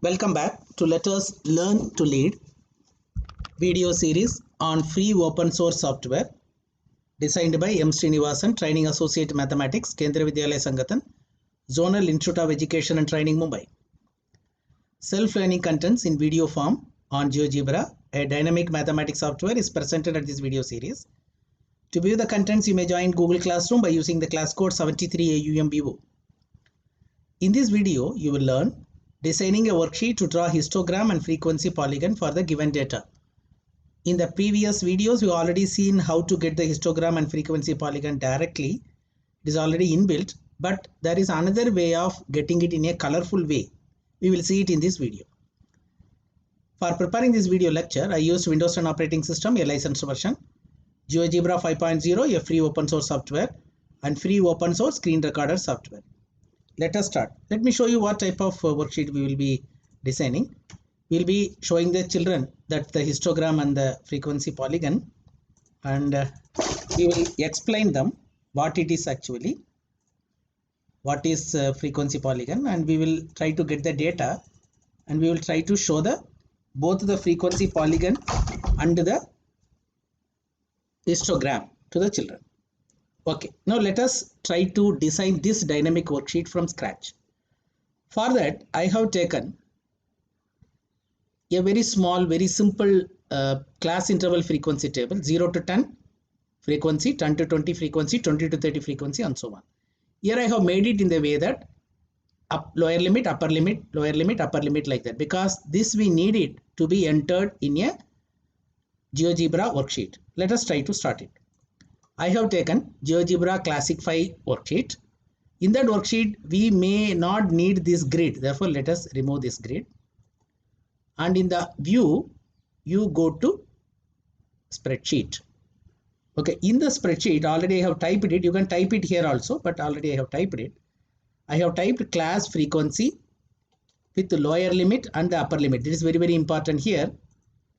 Welcome back to Let Us Learn to Lead video series on free open source software designed by M. Srinivasan, Training Associate Mathematics, Kendriya Vidyalaya Sangathan, Zonal Institute of Education and Training, Mumbai. Self-learning contents in video form on GeoGebra, a dynamic mathematics software, is presented at this video series. To view the contents, you may join Google Classroom by using the class code 73AUMBO. In this video, you will learn designing a worksheet to draw histogram and frequency polygon for the given data. In the previous videos, we already seen how to get the histogram and frequency polygon directly. It is already inbuilt, but there is another way of getting it in a colorful way. We will see it in this video. For preparing this video lecture, I used Windows 10 operating system, a licensed version, GeoGebra 5.0, a free open source software, and free open source screen recorder software. Let us start. Let me show you what type of worksheet we will be designing. We will be showing the children that the histogram and the frequency polygon, and we will explain them what it is actually, what is frequency polygon, and we will try to get the data, and we will try to show the both the frequency polygon and the histogram to the children. Okay, now let us try to design this dynamic worksheet from scratch. For that, I have taken a very small, very simple class interval frequency table, 0 to 10 frequency, 10 to 20 frequency, 20 to 30 frequency, and so on. Here I have made it in the way that lower limit, upper limit, lower limit, upper limit, like that, because this we need it to be entered in a GeoGebra worksheet. Let us try to start it. I have taken GeoGebra Classic 5 worksheet. In that worksheet, we may not need this grid. Therefore, let us remove this grid. And in the view, you go to spreadsheet. Okay, in the spreadsheet, already I have typed it. You can type it here also, but already I have typed it. I have typed class frequency with the lower limit and the upper limit. It is very, very important here.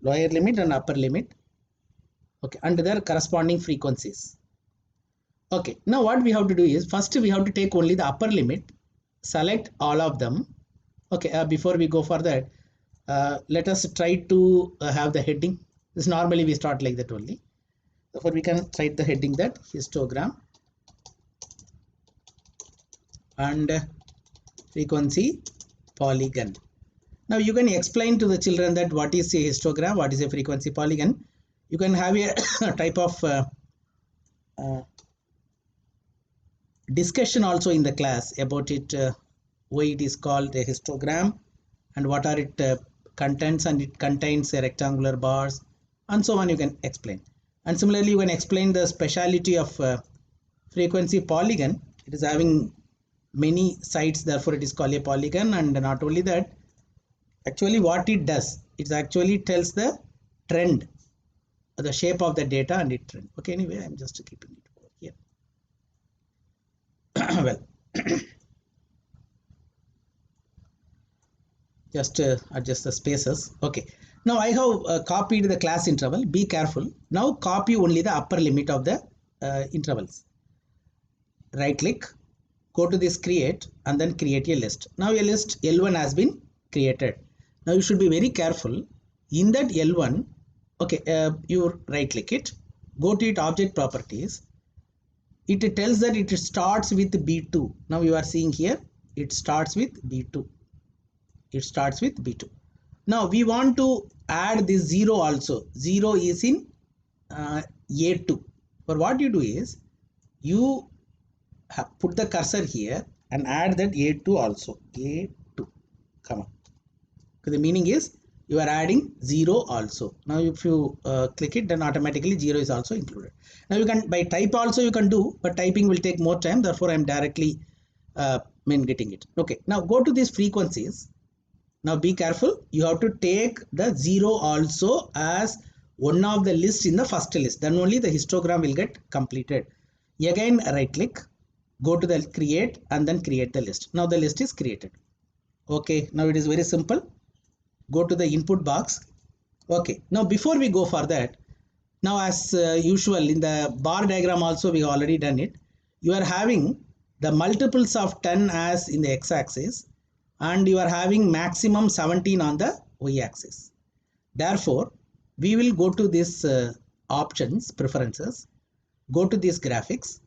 Lower limit and upper limit. Okay, and their corresponding frequencies. Okay, now what we have to do is, first we have to take only the upper limit, select all of them. Okay, before we go for that, let us try to have the heading. This normally we start like that only. Therefore, we can write the heading that histogram and frequency polygon. Now you can explain to the children that what is a histogram, what is a frequency polygon. You can have a type of discussion also in the class about it, why it is called a histogram and what are its contents, and it contains a rectangular bars and so on. You can explain, and similarly you can explain the speciality of frequency polygon. It is having many sides, therefore it is called a polygon. And not only that, actually what it does, it actually tells the trend, the shape of the data and its trend. Okay, anyway, I'm just keeping it over here. Well, just adjust the spaces. Okay, now I have copied the class interval. Be careful. Now copy only the upper limit of the intervals. Right click, go to this create, and then create a list. Now a list L1 has been created. Now you should be very careful. In that L1, okay, you right click it, go to it object properties. It tells that it starts with B2. Now you are seeing here, it starts with B2. It starts with B2. Now we want to add this 0 also. 0 is in A2. For what you do is, you put the cursor here and add that A2 also. A2. Come on. The meaning is you are adding 0 also. Now if you click it, then automatically 0 is also included. Now you can, by type also you can do, but typing will take more time. Therefore I am directly getting it. Okay, now go to these frequencies. Now be careful. You have to take the 0 also as one of the list in the first list. Then only the histogram will get completed. Again right click, go to the create, and then create the list. Now the list is created. Okay, now it is very simple. Go to the input box. Okay, now before we go for that, now as usual in the bar diagram also we have already done it. You are having the multiples of 10 as in the x-axis and you are having maximum 17 on the y-axis. Therefore, we will go to this options, preferences, go to this graphics,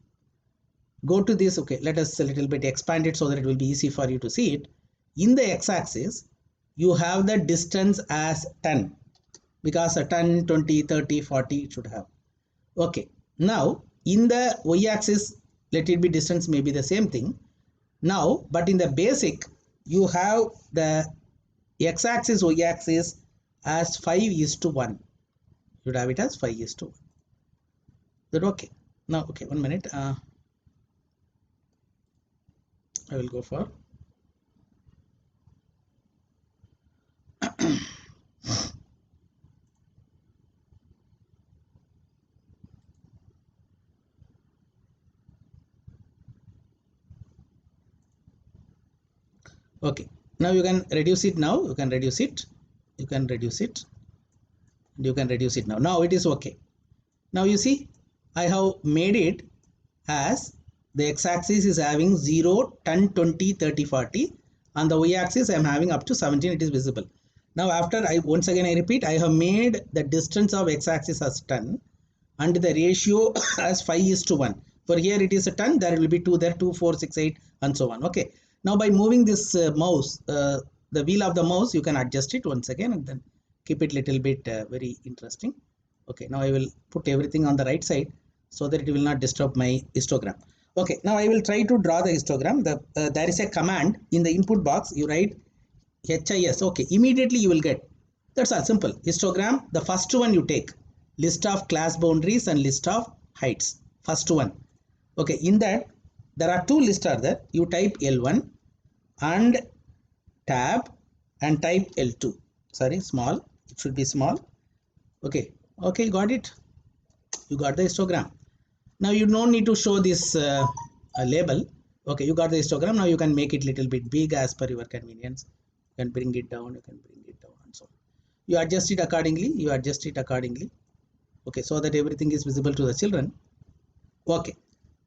go to this, okay, let us a little bit expand it so that it will be easy for you to see it. In the x-axis, you have the distance as 10, because a 10, 20, 30, 40 it should have. Okay, now in the y-axis, let it be distance, maybe the same thing. Now, but in the basic, you have the x-axis, y-axis as 5:1. You should have it as 5:1. Is that okay? Now, okay, 1 minute. I will go for okay. Now you can reduce it. Now you can reduce it. You can reduce it. You can reduce it now. Now it is okay. Now you see, I have made it as the x-axis is having 0, 10, 20, 30, 40. On the y-axis, I am having up to 17. It is visible. Now after once again I repeat, I have made the distance of x-axis as 10 and the ratio as 5:1. For here it is a 10, there will be 2 there, 2, 4, 6, 8 and so on. Okay. Now by moving this mouse, the wheel of the mouse, you can adjust it once again and then keep it little bit very interesting. Okay, now I will put everything on the right side so that it will not disturb my histogram. Okay, now I will try to draw the histogram. There is a command in the input box. You write HIS. Okay, immediately you will get. That's all, simple. Histogram, the first one you take. List of class boundaries and list of heights. First one. Okay, in that there are two lists are there. You type L1 and tab and type L2. Sorry, small. It should be small. Okay, okay, got it. You got the histogram. Now you don't need to show this label. Okay, you got the histogram. Now you can make it little bit big as per your convenience. You can bring it down. You can bring it down and so on. You adjust it accordingly. You adjust it accordingly. Okay, so that everything is visible to the children. Okay,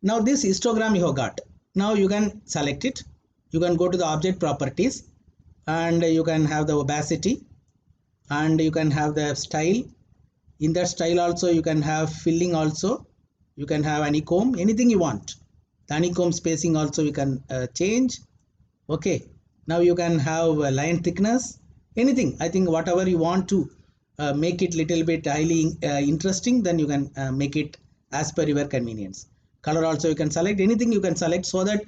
now this histogram you have got. Now you can select it. You can go to the object properties and you can have the opacity and you can have the style. In that style also you can have filling also. You can have honeycomb, anything you want. The honeycomb spacing also you can change. Okay, now you can have line thickness, anything. I think whatever you want to make it little bit highly interesting, then you can make it as per your convenience. Color also you can select, anything you can select so that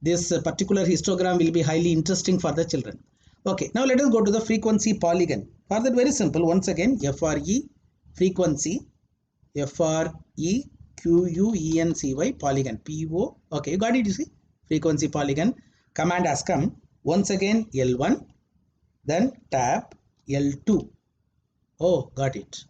this particular histogram will be highly interesting for the children. Okay, now let us go to the frequency polygon. For that, very simple, once again, FRE frequency, FREQUENCY polygon, PO. Okay, you got it, you see, frequency polygon. Command has come. Once again, L1, then tab L2. Oh, got it.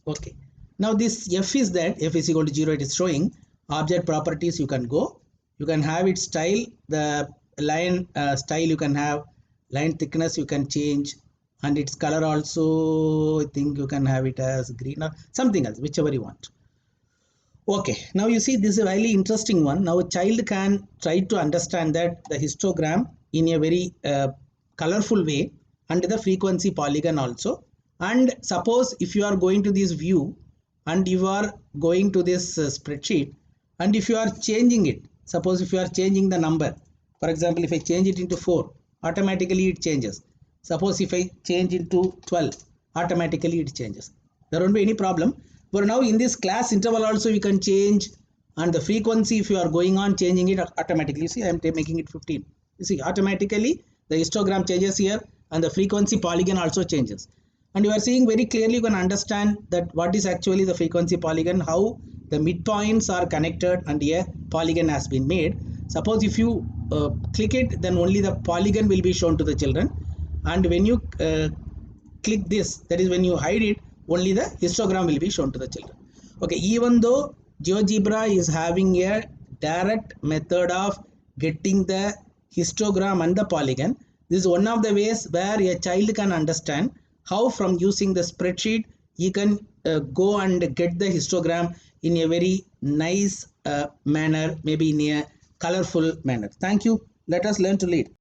Okay. Now this F is that, F is equal to 0, it is showing. Object properties you can go. You can have its style, the line style you can have, line thickness you can change, and its color also, I think you can have it as green or something else, whichever you want. Okay, now you see this is a highly interesting one. Now a child can try to understand that the histogram in a very colorful way and the frequency polygon also. And suppose if you are going to this view and you are going to this spreadsheet and if you are changing it, suppose if you are changing the number, for example, if I change it into 4, automatically it changes. Suppose if I change into 12, automatically it changes. There won't be any problem. For now in this class interval also you can change, and the frequency if you are going on changing it automatically. You see, I am making it 15. You see, automatically the histogram changes here and the frequency polygon also changes. And you are seeing very clearly, you can understand that what is actually the frequency polygon, how the midpoints are connected and a polygon has been made. Suppose if you click it, then only the polygon will be shown to the children. And when you click this, that is when you hide it, only the histogram will be shown to the children. Okay, even though GeoGebra is having a direct method of getting the histogram and the polygon, this is one of the ways where a child can understand how from using the spreadsheet he can go and get the histogram in a very nice manner, maybe in a colorful manner. Thank you. Let us learn to lead.